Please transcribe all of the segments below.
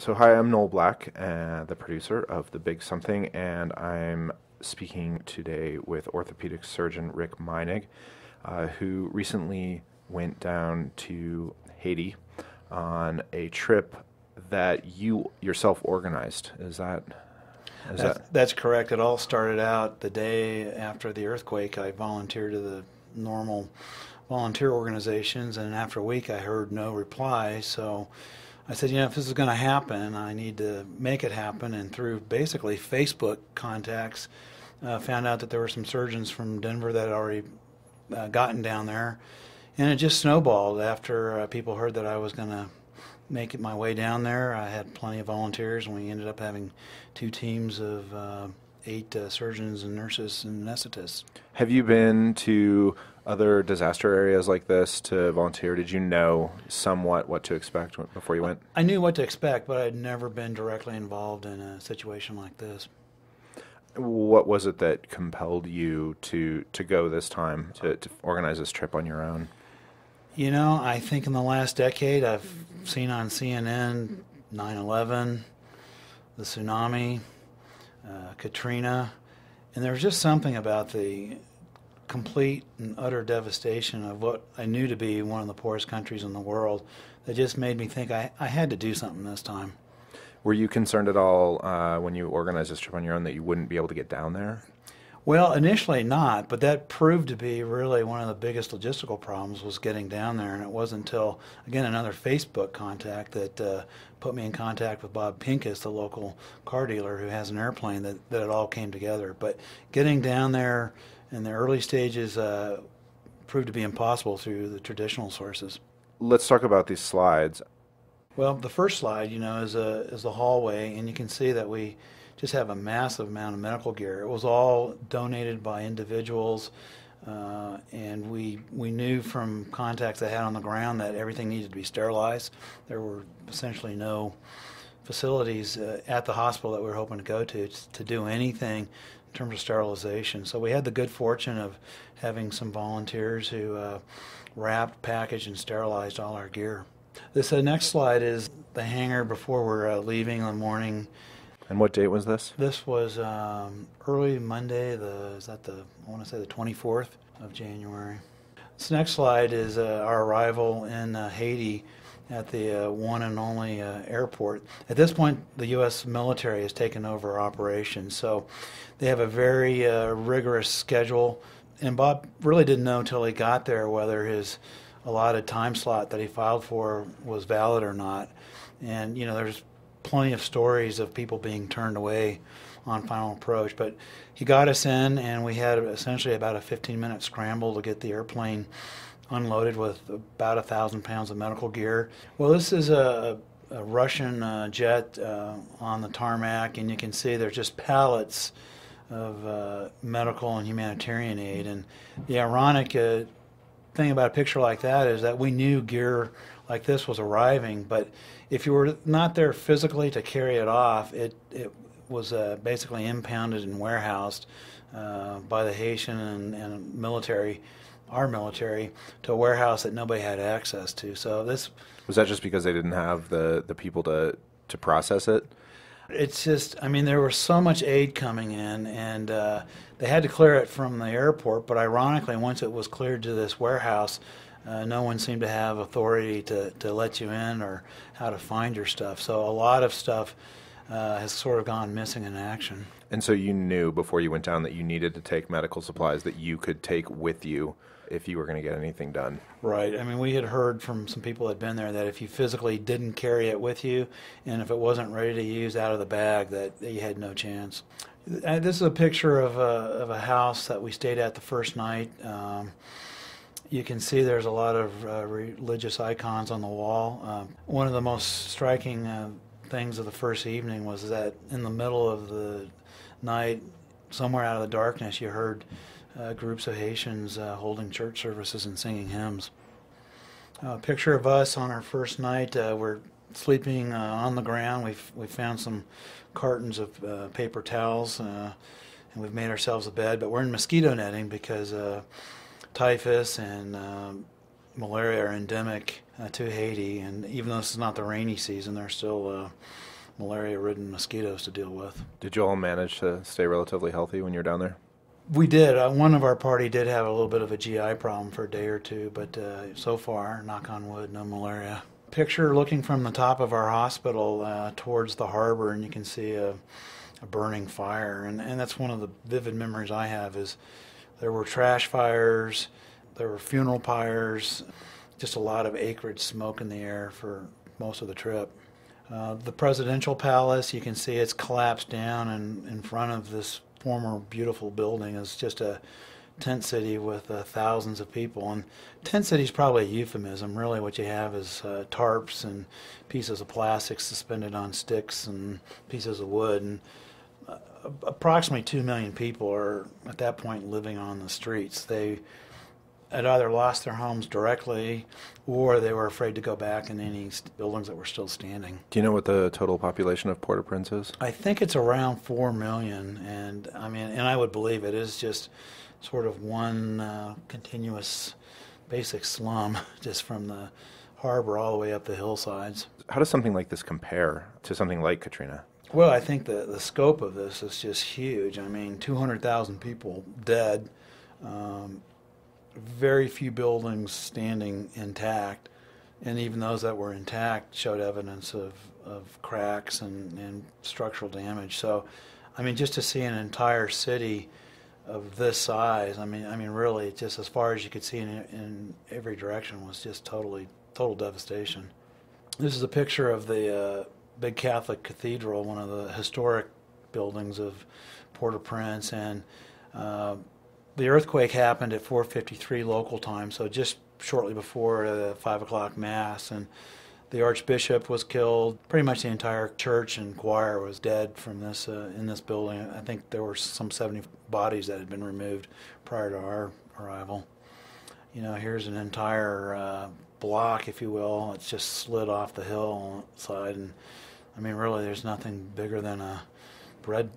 So hi, I'm Noel Black, the producer of The Big Something, and I'm speaking today with orthopedic surgeon Rick Meinig, who recently went down to Haiti on a trip that you yourself organized. Is that? That's correct. It all started out the day after the earthquake. I volunteered to the normal volunteer organizations, and after a week I heard no reply. So I said, if this is going to happen, I need to make it happen. And through basically Facebook contacts, found out that there were some surgeons from Denver that had already gotten down there. And it just snowballed after people heard that I was going to make it my way down there. I had plenty of volunteers, and we ended up having two teams of 8 surgeons and nurses and anesthetists. Have you been to other disaster areas like this to volunteer? Did you know somewhat what to expect before you went? I knew what to expect, but I'd never been directly involved in a situation like this. What was it that compelled you to go this time to organize this trip on your own? I think in the last decade I've seen on CNN 9/11, the tsunami, Katrina, and there was just something about the complete and utter devastation of what I knew to be one of the poorest countries in the world that just made me think I had to do something this time. Were you concerned at all when you organized this trip on your own that you wouldn't be able to get down there? Well, initially not, but that proved to be really one of the biggest logistical problems was getting down there, and it wasn't until, again, another Facebook contact that put me in contact with Bob Pincus, the local car dealer who has an airplane, that it all came together. But getting down there in the early stages proved to be impossible through the traditional sources. Let's talk about these slides. Well, the first slide, is the hallway, and you can see that we just have a massive amount of medical gear. It was all donated by individuals, and we knew from contacts I had on the ground that everything needed to be sterilized. There were essentially no facilities at the hospital that we were hoping to go to do anything in terms of sterilization. So we had the good fortune of having some volunteers who wrapped, packaged, and sterilized all our gear. This next slide is the hangar before we're leaving in the morning. And what date was this? This was early Monday, I want to say the 24th of January. This next slide is our arrival in Haiti at the one and only airport. At this point, the U.S. military has taken over operations, so they have a very rigorous schedule. And Bob really didn't know until he got there whether his allotted time slot that he filed for was valid or not. And, there's plenty of stories of people being turned away on final approach, but he got us in, and we had essentially about a 15-minute scramble to get the airplane unloaded with about 1,000 pounds of medical gear. Well, this is a Russian jet on the tarmac, and you can see there's just pallets of medical and humanitarian aid. And the ironic thing about a picture like that is that we knew gear like this was arriving, but if you were not there physically to carry it off, it was basically impounded and warehoused by the Haitian and military, our military, to a warehouse that nobody had access to. So this Was that just because they didn't have the people to process it? It's just, there was so much aid coming in, and they had to clear it from the airport, but ironically, once it was cleared to this warehouse, no one seemed to have authority to let you in or how to find your stuff. So a lot of stuff has sort of gone missing in action. And so you knew before you went down that you needed to take medical supplies that you could take with you if you were going to get anything done. Right. We had heard from some people that had been there that if you physically didn't carry it with you, and if it wasn't ready to use out of the bag, that you had no chance. This is a picture of a house that we stayed at the first night. You can see there's a lot of religious icons on the wall. One of the most striking things of the first evening was that in the middle of the night, somewhere out of the darkness, you heard groups of Haitians holding church services and singing hymns. A picture of us on our first night. We're sleeping on the ground. We found some cartons of paper towels, and we've made ourselves a bed. But we're in mosquito netting because typhus and malaria are endemic to Haiti, and even though this is not the rainy season, there's still malaria-ridden mosquitoes to deal with. Did you all manage to stay relatively healthy when you were down there? We did. One of our party did have a little bit of a GI problem for a day or two, but so far, knock on wood, no malaria. Picture looking from the top of our hospital towards the harbor, and you can see a burning fire. And that's one of the vivid memories I have is there were trash fires, there were funeral pyres, just a lot of acrid smoke in the air for most of the trip. The presidential palace, you can see it's collapsed down, and in front of this former beautiful building is just a tent city with thousands of people. And tent city is probably a euphemism. Really what you have is tarps and pieces of plastic suspended on sticks and pieces of wood. And approximately 2 million people are at that point living on the streets. They had either lost their homes directly or they were afraid to go back in any buildings that were still standing. Do you know what the total population of Port-au-Prince is? I think it's around 4 million, and I would believe it is just sort of one continuous basic slum just from the harbor all the way up the hillsides. How does something like this compare to something like Katrina? Well, I think the scope of this is just huge. 200,000 people dead, very few buildings standing intact, and even those that were intact showed evidence of cracks and structural damage. So, just to see an entire city of this size, really, just as far as you could see in every direction was just total devastation. This is a picture of the big Catholic cathedral, one of the historic buildings of Port-au-Prince, and the earthquake happened at 4:53 local time, so just shortly before the 5 o'clock mass, and the archbishop was killed. Pretty much the entire church and choir was dead from this in this building. I think there were some 70 bodies that had been removed prior to our arrival. Here's an entire block, if you will. It's just slid off the hillside, and really, there's nothing bigger than a bread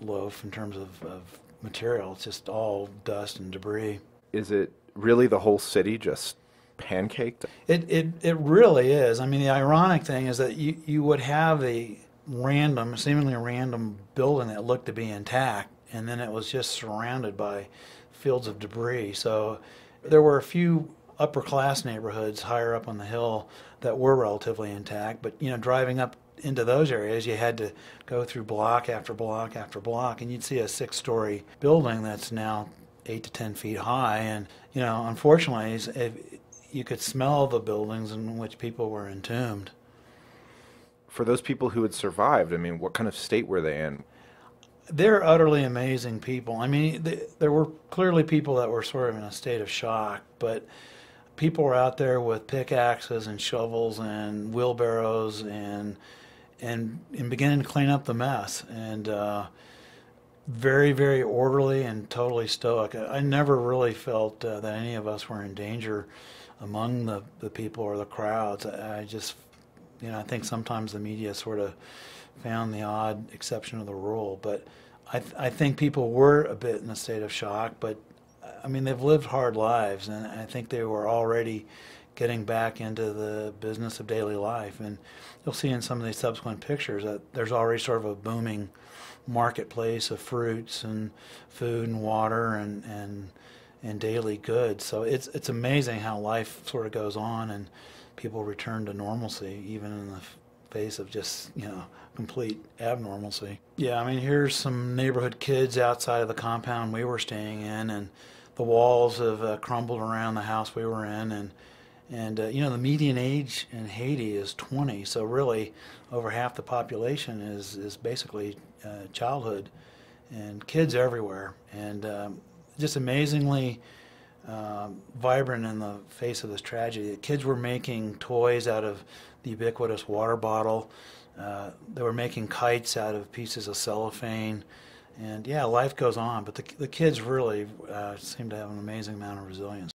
loaf in terms of material. It's just all dust and debris. Is it really the whole city just pancaked? It really is. The ironic thing is that you would have a seemingly random building that looked to be intact, and then it was just surrounded by fields of debris. So there were a few upper class neighborhoods higher up on the hill that were relatively intact, but driving up into those areas, you had to go through block after block after block, and you'd see a 6-story building that's now 8 to 10 feet high. And unfortunately, you could smell the buildings in which people were entombed. For those people who had survived, what kind of state were they in? They're utterly amazing people. There were clearly people that were sort of in a state of shock, but people were out there with pickaxes and shovels and wheelbarrows and beginning to clean up the mess, and very, very orderly and totally stoic. I never really felt that any of us were in danger among the people or the crowds. I think sometimes the media sort of found the odd exception of the rule, but I think people were a bit in a state of shock, but they've lived hard lives, and I think they were already getting back into the business of daily life. And you'll see in some of these subsequent pictures that there's already sort of a booming marketplace of fruits and food and water and daily goods. So it's amazing how life sort of goes on and people return to normalcy, even in the face of just, complete abnormalcy. Yeah, here's some neighborhood kids outside of the compound we were staying in, and the walls have crumbled around the house we were in, and the median age in Haiti is 20, so really over half the population is basically childhood, and kids everywhere, and just amazingly vibrant in the face of this tragedy. The kids were making toys out of the ubiquitous water bottle. They were making kites out of pieces of cellophane, and life goes on, but the kids really seem to have an amazing amount of resilience.